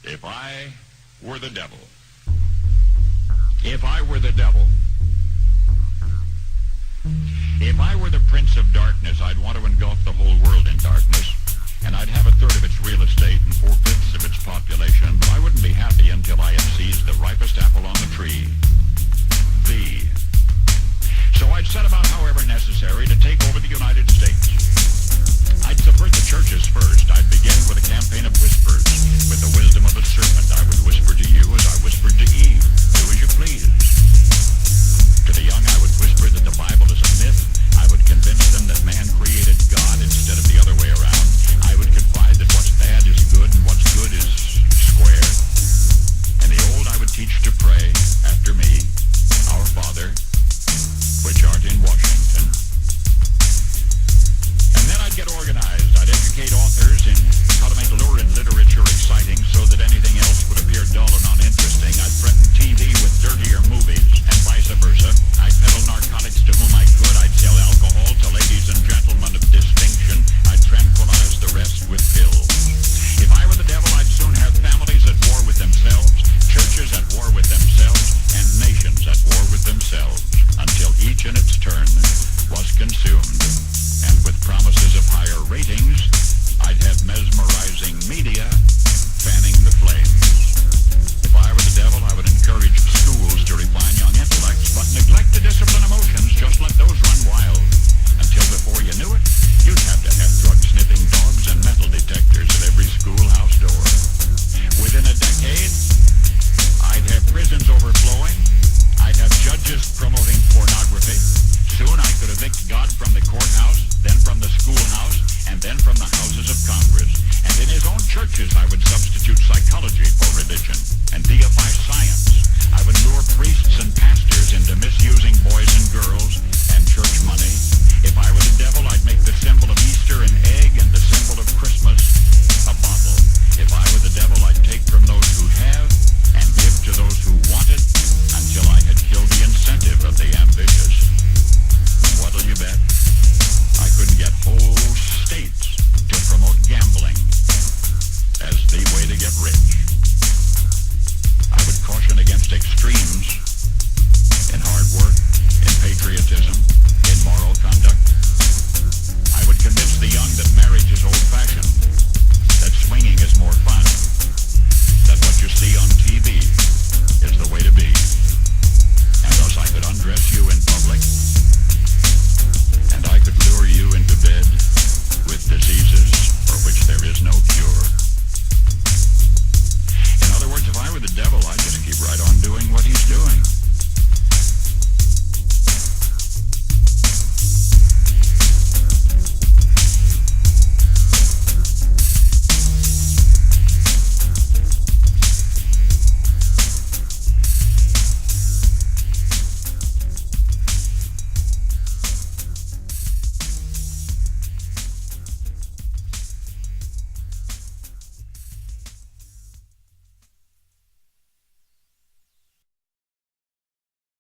If I were the devil. If I were the devil. If I were the prince of darkness, I'd want to engulf the whole world in darkness. And I'd have a third of its real estate and 4/5 of its population, but I wouldn't be happy until I had seized the ripest apple on the tree. Thee. So I'd set about, however necessary, to take over the United States. I'd subvert the churches first. I'd begin with a campaign of whispers. With the wisdom of a serpent, I would whisper to you as I whispered to Eve. Do as you please. To the young, I would whisper that the Bible is a myth. I would convince them that man created God instead of the other way around. I would confide that what's bad is good and what's good is square. And the old, I would teach to pray after me, Our Father, which art in Washington. And then I'd get organized. I'd educate authors in how to make lurid literature exciting so that anything else would appear dull and uninteresting. I'd threaten TV with dirtier movies and vice versa. I'd peddle narcotics to whom I could. I'd sell alcohol to ladies and gentlemen of distinction. I'd tranquilize the rest with pills. If I were the devil, I'd soon have families at war with themselves, churches at war with themselves, and nations at war with themselves, until each in its turn was consumed. And with promises of higher ratings, I'd have mesmerizing media fanning the flames. If I were the devil, I would encourage schools to refine young intellects, but neglect to discipline emotions. Just let those run wild. Until before you knew it, you'd have to have drug-sniffing dogs and metal detectors at every schoolhouse door. Within a decade, I'd have prisons overflowing. I'd have judges promoting pornography. Soon I could evict God from the courthouse, then from the schoolhouse, and then from the houses of Congress. And in his own churches I would substitute psychology for religion and deify science